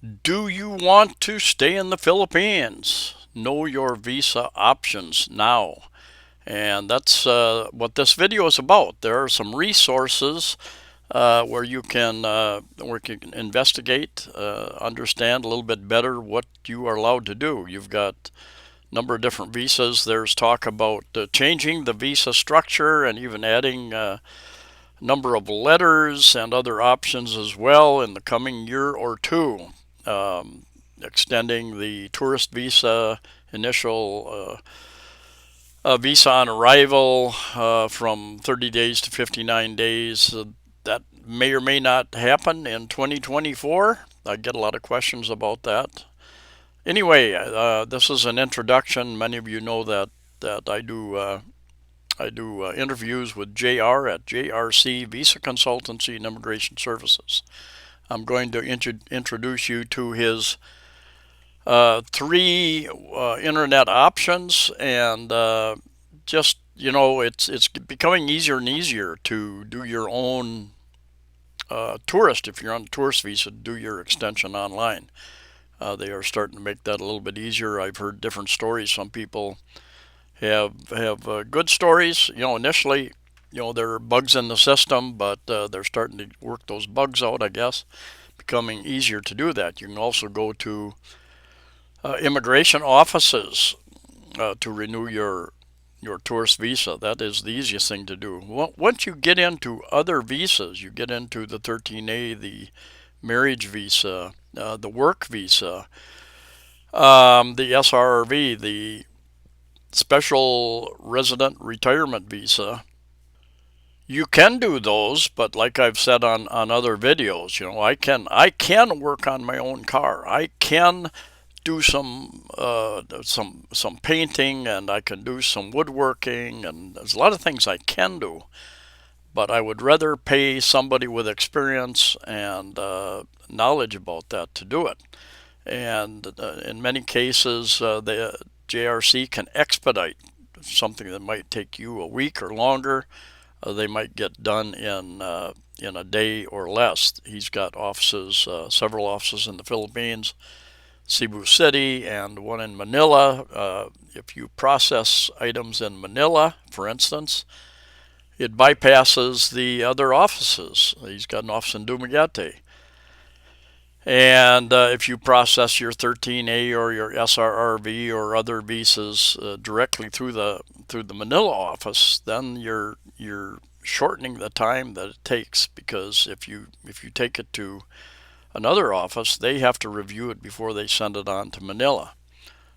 Do you want to stay in the Philippines? Know your visa options now. And that's what this video is about. There are some resources where you can investigate, understand a little bit better what you are allowed to do. You've got a number of different visas. There's talk about changing the visa structure and even adding number of letters and other options as well in the coming year or two, extending the tourist visa initial visa on arrival from 30 days to 59 days. That may or may not happen in 2024. I get a lot of questions about that. Anyway, this is an introduction. Many of you know that I do interviews with JR at JRC Visa Consultancy and Immigration Services. I'm going to introduce you to his three internet options, and just it's becoming easier and easier to do your own tourist. If you're on a tourist visa, do your extension online. They are starting to make that a little bit easier. I've heard different stories. Some people have good stories. Initially, there are bugs in the system, but they're starting to work those bugs out, I guess, becoming easier to do that. You can also go to immigration offices to renew your tourist visa. That is the easiest thing to do. Once you get into other visas, you get into the 13A, the marriage visa, the work visa, the SRRV, the special resident retirement visa. You can do those, but like I've said on other videos, I can work on my own car. I can do some painting, and I can do some woodworking, and there's a lot of things I can do. But I would rather pay somebody with experience and knowledge about that to do it. And in many cases, the JRC can expedite something that might take you a week or longer. They might get done in a day or less. He's got offices, several offices in the Philippines, Cebu City, and one in Manila. If you process items in Manila, for instance, it bypasses the other offices. He's got an office in Dumaguete. And if you process your 13A or your SRRV or other visas directly through the Manila office, then you're shortening the time that it takes, because if you take it to another office, they have to review it before they send it on to Manila.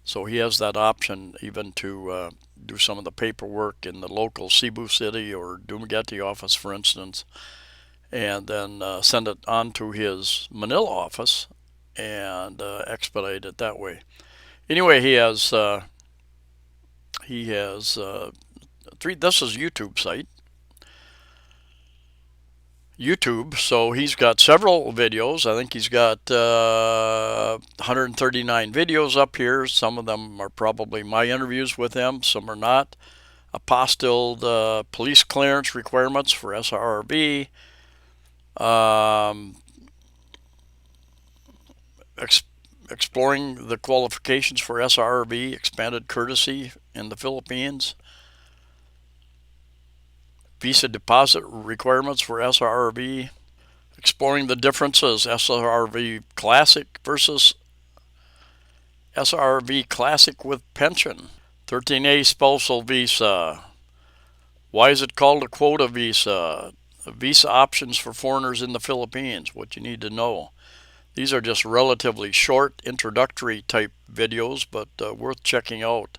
So he has that option even to do some of the paperwork in the local Cebu City or Dumaguete office, for instance, and then send it on to his Manila office and expedite it that way. Anyway, he has three. This is YouTube site. YouTube. So he's got several videos. I think he's got 139 videos up here. Some of them are probably my interviews with him. Some are not. Apostilled police clearance requirements for SRRB. Um, Exploring the qualifications for SRRB, expanded courtesy in the Philippines. Visa deposit requirements for SRRB. Exploring the differences SRRB Classic versus SRRB Classic with pension. 13A spousal visa. Why is it called a quota visa? Visa options for foreigners in the Philippines. What you need to know. These are just relatively short introductory type videos, but worth checking out.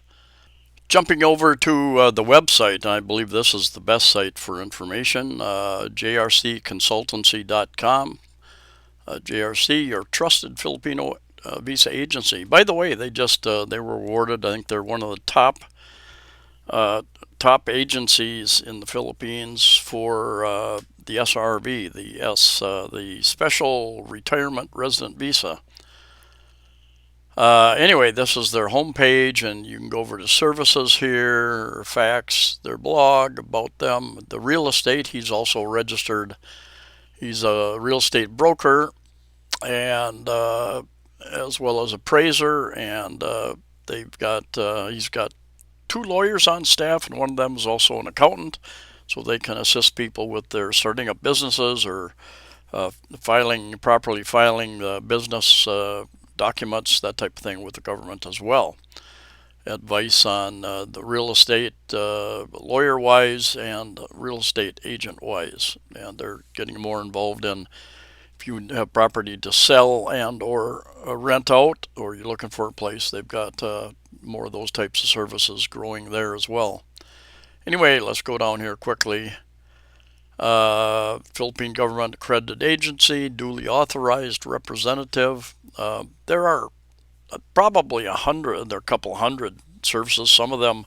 Jumping over to the website, I believe this is the best site for information, jrcconsultancy.com. JRC, your trusted Filipino visa agency. By the way, they were awarded. I think they're one of the top agencies in the Philippines for the SRV, the Special Retirement Resident Visa. Anyway, this is their homepage, and you can go over to services here, facts, their blog about them. The real estate, he's also registered. He's a real estate broker, and as well as appraiser, and he's got two lawyers on staff, and one of them is also an accountant, so they can assist people with their starting up businesses or properly filing business documents, that type of thing with the government as well. Advice on the real estate lawyer wise and real estate agent wise, and they're getting more involved in if you have property to sell and or rent out, or you're looking for a place. They've got more of those types of services growing there as well. Anyway, let's go down here quickly. Philippine government accredited agency, duly authorized representative. There are probably there are a couple hundred services. Some of them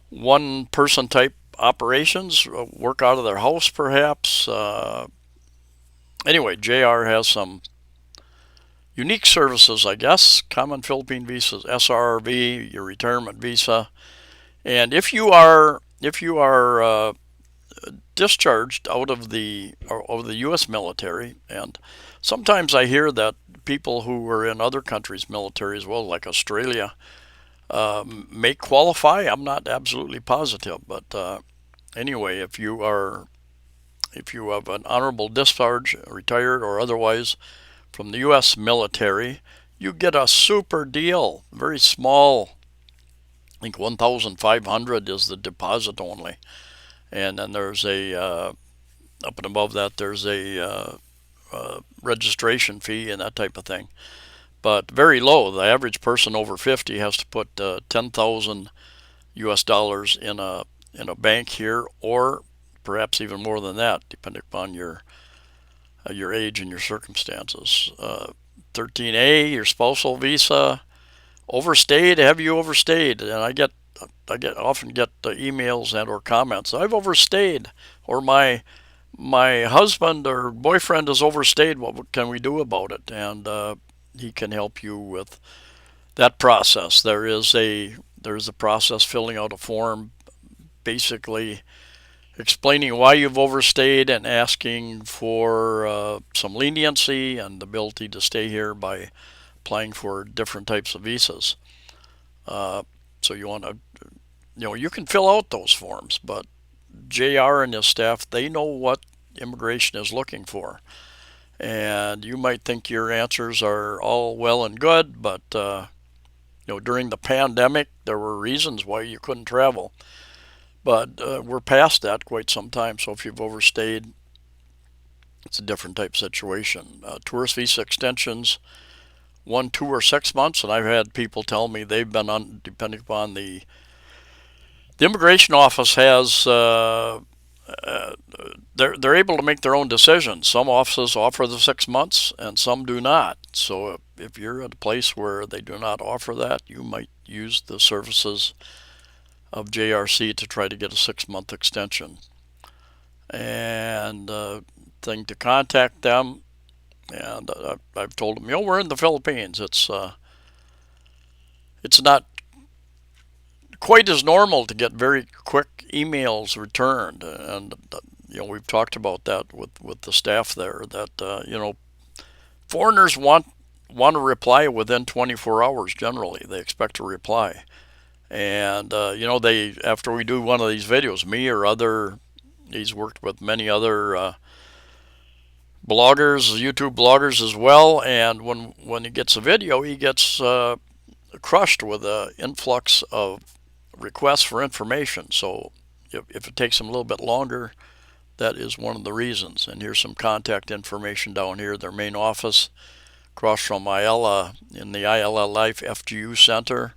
one person type operations, work out of their house perhaps. Anyway, JR has some unique services, I guess. Common Philippine visas, SRV, your retirement visa, and if you are discharged out of the U.S. military, and sometimes I hear that people who are in other countries' military as well, like Australia, may qualify. I'm not absolutely positive, but anyway, if you have an honorable discharge, retired or otherwise, from the U.S. military, you get a super deal. Very small. I think 1,500 is the deposit only, and then there's a up and above that there's a registration fee and that type of thing. But very low. The average person over 50 has to put 10,000 U.S. dollars in a bank here, or perhaps even more than that, depending upon your age and your circumstances. 13A, your spousal visa. Overstayed? Have you overstayed? And I often get emails and or comments. I've overstayed, or my husband or boyfriend has overstayed. What can we do about it? And he can help you with that process. There's a process, filling out a form, basically explaining why you've overstayed and asking for some leniency and the ability to stay here by applying for different types of visas. So you want to, you can fill out those forms, but JR and his staff, they know what immigration is looking for. And you might think your answers are all well and good, but during the pandemic, there were reasons why you couldn't travel. But we're past that quite some time. So if you've overstayed, it's a different type of situation. Tourist visa extensions, 1, 2, or 6 months, and I've had people tell me they've been on, depending upon the immigration office has. They're able to make their own decisions. Some offices offer the 6 months, and some do not. So if you're at a place where they do not offer that, you might use the services of JRC to try to get a 6-month extension. And thing to contact them, and I've told them, we're in the Philippines. It's not quite as normal to get very quick emails returned, and we've talked about that with the staff there. That foreigners want a reply within 24 hours. Generally, they expect a reply, and they, after we do one of these videos, me or other, he's worked with many other bloggers, YouTube bloggers as well, and when he gets a video, he gets crushed with an influx of requests for information. So if it takes them a little bit longer, that is one of the reasons. And here's some contact information down here. Their main office across from Ayala in the Ayala Life FGU Center,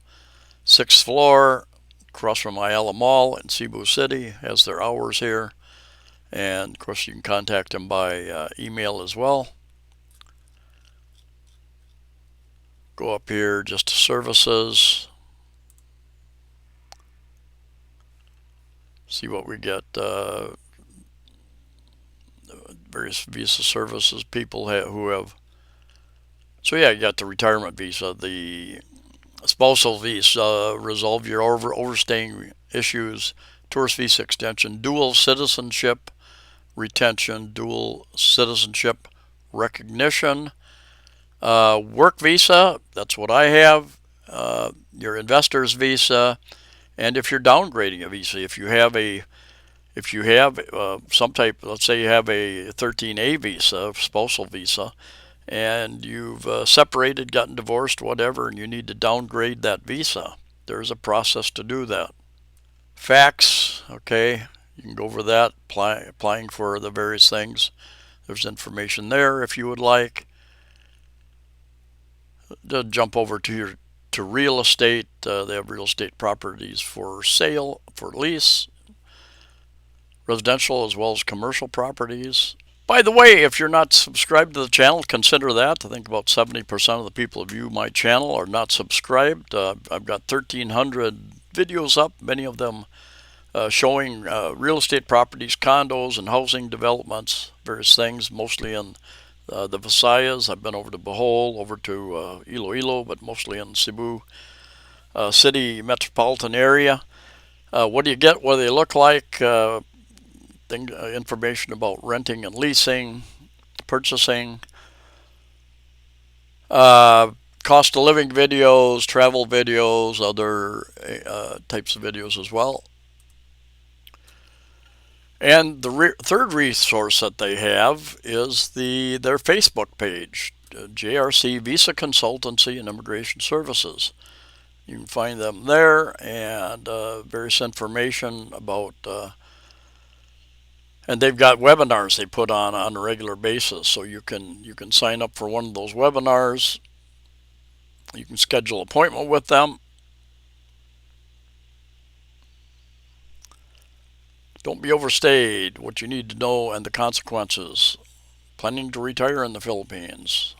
6th floor, across from Ayala Mall in Cebu City, has their hours here. And of course you can contact them by email as well. Go up here just to services. See what we get. Various visa services people who have. So yeah, you got the retirement visa, the spousal visa, resolve your overstaying issues, tourist visa extension, dual citizenship retention, dual citizenship recognition, Work visa, that's what I have. Your investor's visa, and if you're downgrading a visa, if you have some type, let's say you have a 13A visa, spousal visa, and you've separated, gotten divorced, whatever, and you need to downgrade that visa, there's a process to do that. Facts, okay, you can go over that, applying for the various things. There's information there if you would like. Jump over to real estate. They have real estate properties for sale, for lease, residential as well as commercial properties. By the way, if you're not subscribed to the channel, consider that. I think about 70% of the people who view my channel are not subscribed. I've got 1,300 videos up, many of them showing real estate properties, condos, and housing developments, various things, mostly in the Visayas. I've been over to Bohol, over to Iloilo, but mostly in Cebu city metropolitan area. What do you get? What do they look like? Information about renting and leasing, purchasing, cost of living videos, travel videos, other types of videos as well. And the third resource that they have is their Facebook page, JRC Visa Consultancy and Immigration Services. You can find them there, and various information about, and they've got webinars they put on a regular basis. So you can sign up for one of those webinars. You can schedule an appointment with them. Don't be overstayed. What you need to know and the consequences. Planning to retire in the Philippines.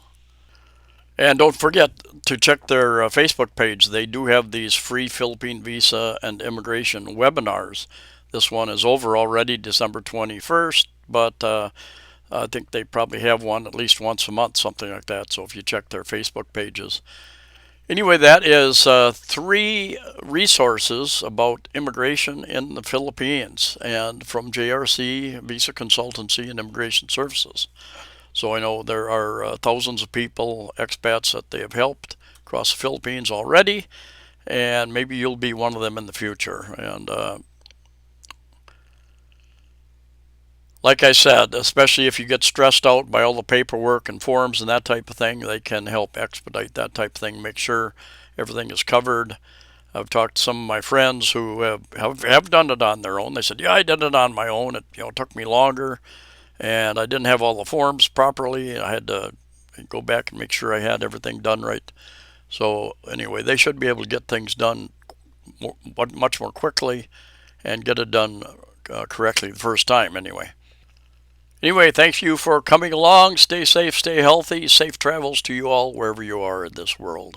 And don't forget to check their Facebook page. They do have these free Philippine visa and immigration webinars. This one is over already, December 21st, but I think they probably have one at least once a month, something like that. So if you check their Facebook pages. Anyway, that is 3 resources about immigration in the Philippines and from JRC, Visa Consultancy and Immigration Services. So I know there are thousands of people, expats that they have helped across the Philippines already, and maybe you'll be one of them in the future. And like I said, especially if you get stressed out by all the paperwork and forms and that type of thing, they can help expedite that type of thing, make sure everything is covered. I've talked to some of my friends who have done it on their own. They said, yeah, I did it on my own. It took me longer, and I didn't have all the forms properly. I had to go back and make sure I had everything done right. So anyway, they should be able to get things done much more quickly and get it done correctly the first time anyway. Anyway, thanks you for coming along. Stay safe, stay healthy. Safe travels to you all wherever you are in this world.